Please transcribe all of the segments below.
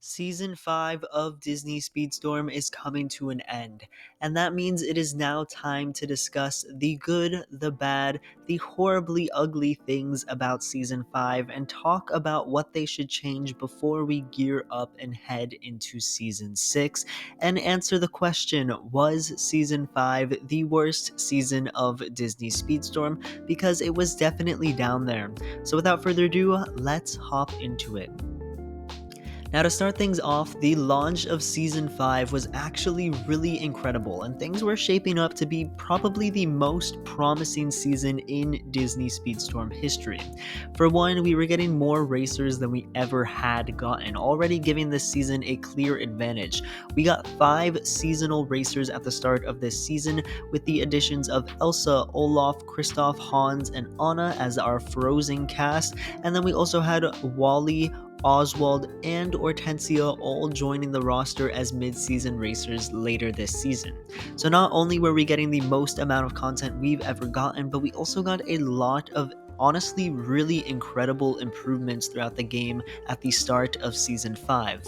Season 5 of Disney Speedstorm is coming to an end, and that means it is now time to discuss the good, the bad, the horribly ugly things about Season 5 and talk about what they should change before we gear up and head into Season 6 and answer the question, was Season 5 the worst season of Disney Speedstorm? Because it was definitely down there. So without further ado, let's hop into it. Now, to start things off, the launch of Season 5 was actually really incredible, and things were shaping up to be probably the most promising season in Disney Speedstorm history. For one, we were getting more racers than we ever had gotten, already giving this season a clear advantage. We got 5 seasonal racers at the start of this season, with the additions of Elsa, Olaf, Kristoff, Hans, and Anna as our Frozen cast, and then we also had Wally, Oswald, and Hortensia all joining the roster as mid-season racers later this season. So not only were we getting the most amount of content we've ever gotten, but we also got a lot of honestly really incredible improvements throughout the game at the start of Season 5.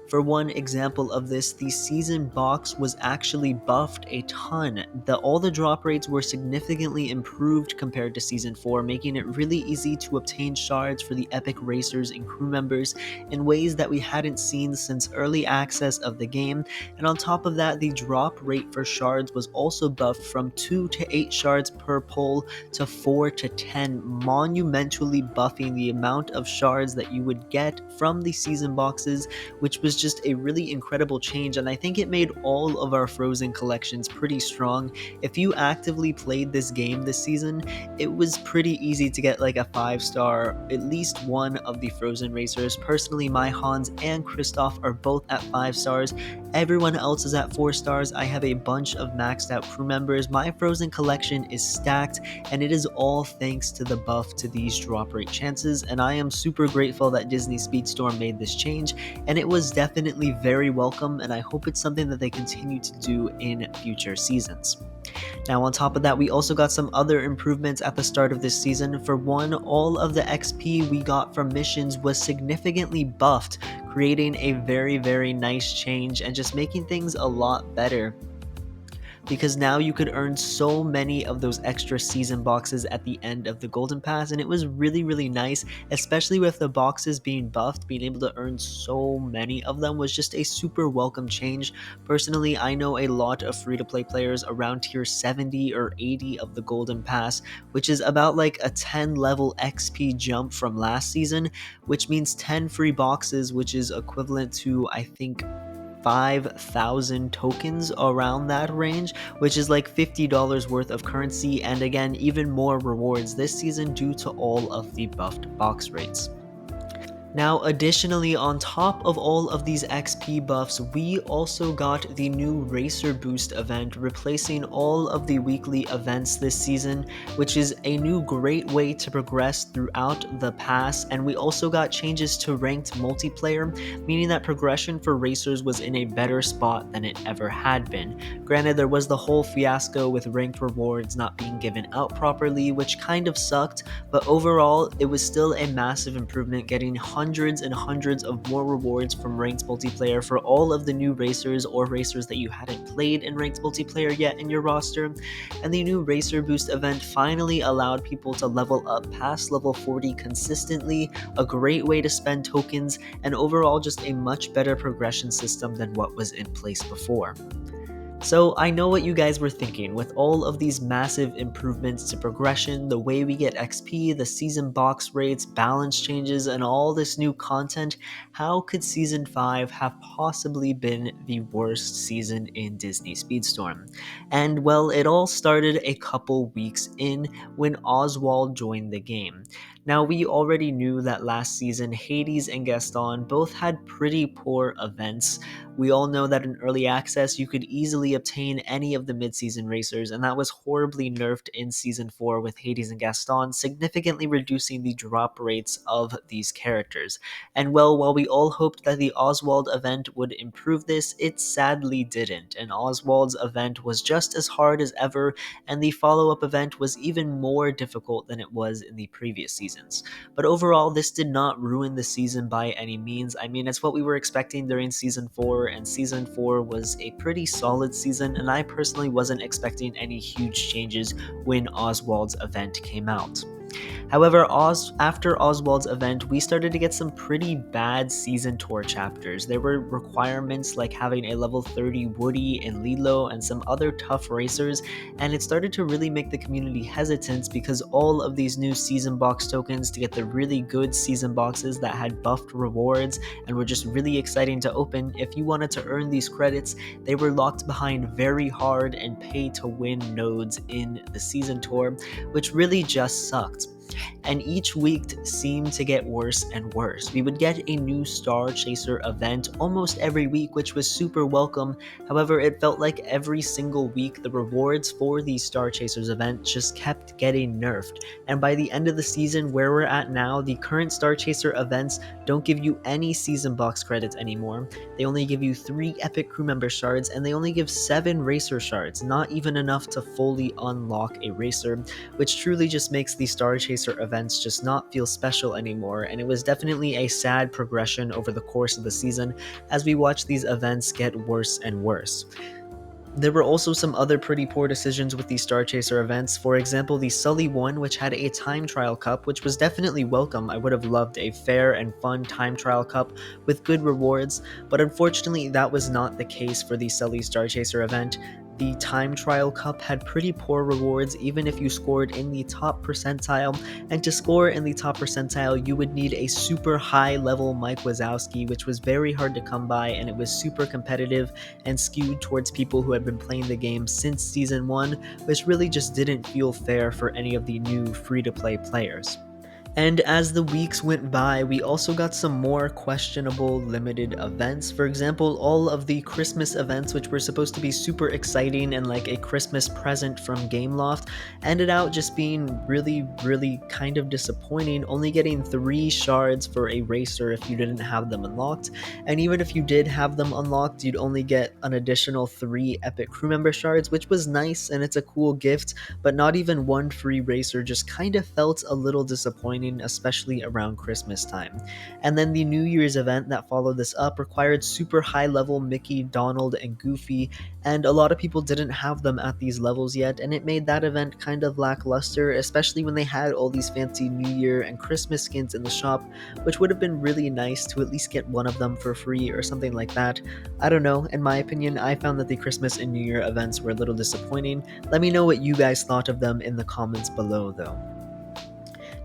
For one example of this, the season box was actually buffed a ton. All the drop rates were significantly improved compared to Season 4, making it really easy to obtain shards for the epic racers and crew members in ways that we hadn't seen since early access of the game. And on top of that, the drop rate for shards was also buffed from 2 to 8 shards per pull to 4 to 10, monumentally buffing the amount of shards that you would get from the season boxes, which was just a really incredible change, and I think it made all of our Frozen collections pretty strong. If you actively played this game this season, it was pretty easy to get like a 5-star, at least one of the Frozen racers. Personally, my Hans and Kristoff are both at 5 stars. Everyone else is at 4 stars. I have a bunch of maxed out crew members. My Frozen collection is stacked, and it is all thanks to the buff to these drop rate chances, and I am super grateful that Disney Speedstorm made this change, and it was definitely very welcome, and I hope it's something that they continue to do in future seasons. Now, on top of that, we also got some other improvements at the start of this season. For one, all of the XP we got from missions was significantly buffed, creating a very nice change and just making things a lot better, because now you could earn so many of those extra season boxes at the end of the Golden Pass, and it was really nice, especially with the boxes being buffed. Being able to earn so many of them was just a super welcome change. Personally, I know a lot of free-to-play players around tier 70 or 80 of the Golden Pass, which is about like a 10 level XP jump from last season, which means 10 free boxes, which is equivalent to, I think, 5,000 tokens, around that range, which is like $50 worth of currency, and again, even more rewards this season due to all of the buffed box rates. Now, additionally, on top of all of these XP buffs, we also got the new Racer Boost event, replacing all of the weekly events this season, which is a new great way to progress throughout the pass. And we also got changes to ranked multiplayer, meaning that progression for racers was in a better spot than it ever had been. Granted, there was the whole fiasco with ranked rewards not being given out properly, which kind of sucked, but overall, it was still a massive improvement, getting hundreds and hundreds of more rewards from ranked multiplayer for all of the new racers or racers that you hadn't played in ranked multiplayer yet in your roster. And the new Racer Boost event finally allowed people to level up past level 40 consistently, a great way to spend tokens, and overall just a much better progression system than what was in place before. So I know what you guys were thinking. With all of these massive improvements to progression, the way we get XP, the season box rates, balance changes, and all this new content, how could Season 5 have possibly been the worst season in Disney Speedstorm? And well, it all started a couple weeks in when Oswald joined the game. Now, we already knew that last season, Hades and Gaston both had pretty poor events. We all know that in early access, you could easily obtain any of the mid-season racers, and that was horribly nerfed in Season 4 with Hades and Gaston, significantly reducing the drop rates of these characters. And well, while we all hoped that the Oswald event would improve this, it sadly didn't, and Oswald's event was just as hard as ever, and the follow-up event was even more difficult than it was in the previous season. seasons. But overall, this did not ruin the season by any means. I mean, it's what we were expecting during season 4, and season 4 was a pretty solid season, and I personally wasn't expecting any huge changes when Oswald's event came out. However, after Oswald's event, we started to get some pretty bad season tour chapters. There were requirements like having a level 30 Woody and Lilo and some other tough racers, and it started to really make the community hesitant because all of these new season box tokens to get the really good season boxes that had buffed rewards and were just really exciting to open, if you wanted to earn these credits, they were locked behind very hard and pay to win nodes in the season tour, which really just sucked. And each week seemed to get worse and worse. We would get a new Star Chaser event almost every week, which was super welcome. However, it felt like every single week the rewards for these Star Chasers event just kept getting nerfed. And by the end of the season, where we're at now, the current Star Chaser events don't give you any season box credits anymore. They only give you 3 epic crew member shards, and they only give 7 racer shards, not even enough to fully unlock a racer, which truly just makes the Star Chaser events just not feel special anymore, and it was definitely a sad progression over the course of the season as we watched these events get worse and worse. There were also some other pretty poor decisions with these Star Chaser events. For example, the Sully one, which had a time trial cup, which was definitely welcome. I would have loved a fair and fun time trial cup with good rewards, but unfortunately that was not the case for the Sully Star Chaser event. The time trial cup had pretty poor rewards even if you scored in the top percentile, and to score in the top percentile you would need a super high level Mike Wazowski, which was very hard to come by, and it was super competitive and skewed towards people who had been playing the game since season 1, which really just didn't feel fair for any of the new free-to-play players. And as the weeks went by, we also got some more questionable limited events. For example, all of the Christmas events, which were supposed to be super exciting and like a Christmas present from Gameloft, ended out just being really kind of disappointing, only getting 3 shards for a racer if you didn't have them unlocked. And even if you did have them unlocked, you'd only get an additional 3 epic crew member shards, which was nice and it's a cool gift, but not even 1 free racer just kind of felt a little disappointing, especially around Christmas time. And then the New Year's event that followed this up required super high level Mickey, Donald, and Goofy, and a lot of people didn't have them at these levels yet, and it made that event kind of lackluster, especially when they had all these fancy New Year and Christmas skins in the shop, which would have been really nice to at least get one of them for free or something like that. I don't know, in my opinion, I found that the Christmas and New Year events were a little disappointing. Let me know what you guys thought of them in the comments below though.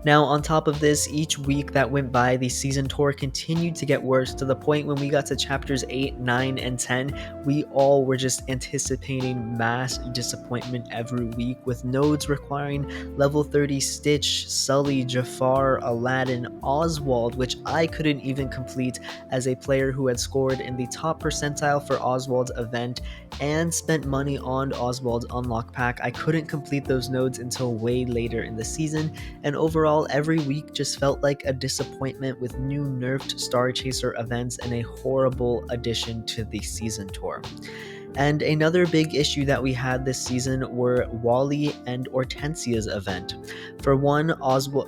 Now, on top of this, each week that went by, the season tour continued to get worse to the point when we got to chapters 8, 9, and 10, we all were just anticipating mass disappointment every week, with nodes requiring level 30 Stitch, Sully, Jafar, Aladdin, Oswald, which I couldn't even complete as a player who had scored in the top percentile for Oswald's event and spent money on Oswald's unlock pack. I couldn't complete those nodes until way later in the season, and overall every week just felt like a disappointment with new nerfed Star Chaser events and a horrible addition to the season tour. And another big issue that we had this season were Wally and Hortensia's event. For one, Wally's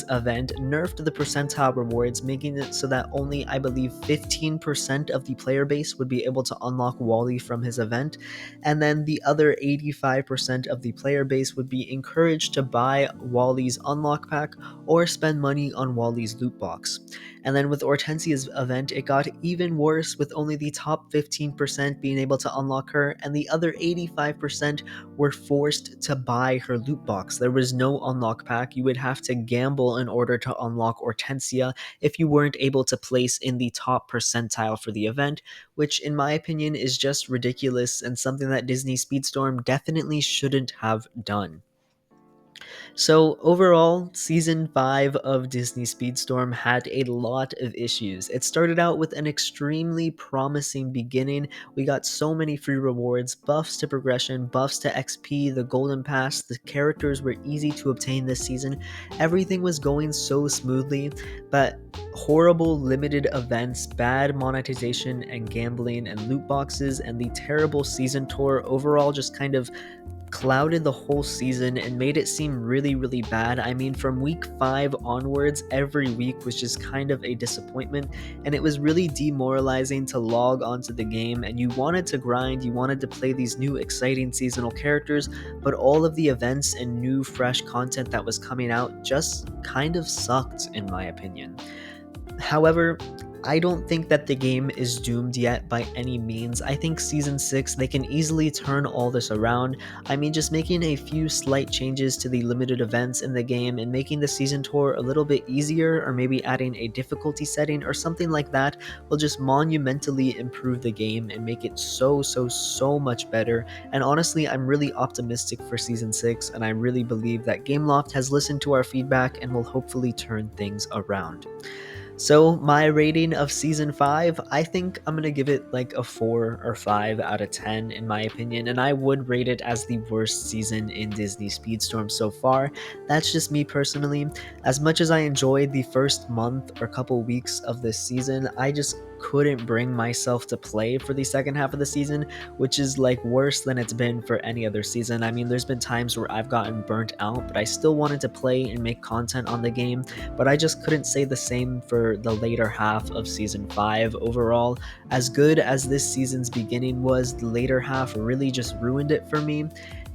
event nerfed the percentile rewards, making it so that only, I believe, 15% of the player base would be able to unlock Wally from his event, and then the other 85% of the player base would be encouraged to buy Wally's unlock pack or spend money on Wally's loot box. And then with Hortensia's event, it got even worse, with only the top 15% being able to unlock her, and the other 85% were forced to buy her loot box. There was no unlock pack. You would have to gamble in order to unlock Hortensia if you weren't able to place in the top percentile for the event, which in my opinion is just ridiculous and something that Disney Speedstorm definitely shouldn't have done. So overall, Season 5 of Disney Speedstorm had a lot of issues. It started out with an extremely promising beginning. We got so many free rewards, buffs to progression, buffs to XP, the Golden Pass, the characters were easy to obtain this season. Everything was going so smoothly, but horrible limited events, bad monetization and gambling and loot boxes, and the terrible season tour overall just kind of clouded the whole season and made it seem really bad. I mean, from week 5 onwards, every week was just kind of a disappointment, and it was really demoralizing to log onto the game and you wanted to grind, you wanted to play these new exciting seasonal characters, but all of the events and new fresh content that was coming out just kind of sucked, in my opinion. However, I don't think that the game is doomed yet by any means. I think Season 6, they can easily turn all this around. I mean, just making a few slight changes to the limited events in the game and making the Season Tour a little bit easier, or maybe adding a difficulty setting or something like that, will just monumentally improve the game and make it so much better. And honestly, I'm really optimistic for Season 6, and I really believe that Gameloft has listened to our feedback and will hopefully turn things around. So my rating of season 5, I think I'm gonna give it like a 4 or 5 out of 10 in my opinion, and I would rate it as the worst season in Disney Speedstorm so far. That's just me personally. As much as I enjoyed the first month or couple weeks of this season, I just couldn't bring myself to play for the second half of the season, which is like worse than it's been for any other season. I mean, there's been times where I've gotten burnt out, but I still wanted to play and make content on the game, but I just couldn't say the same for the later half of season 5 overall. As good as this season's beginning was, the later half really just ruined it for me,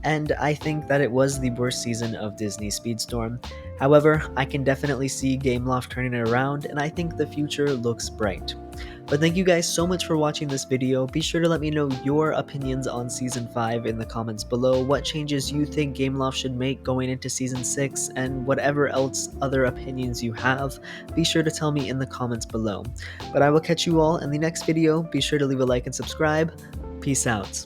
and I think that it was the worst season of Disney Speedstorm. However, I can definitely see Gameloft turning it around, and I think the future looks bright. But thank you guys so much for watching this video. Be sure to let me know your opinions on Season 5 in the comments below, what changes you think Gameloft should make going into Season 6, and whatever else other opinions you have, be sure to tell me in the comments below. But I will catch you all in the next video. Be sure to leave a like and subscribe. Peace out.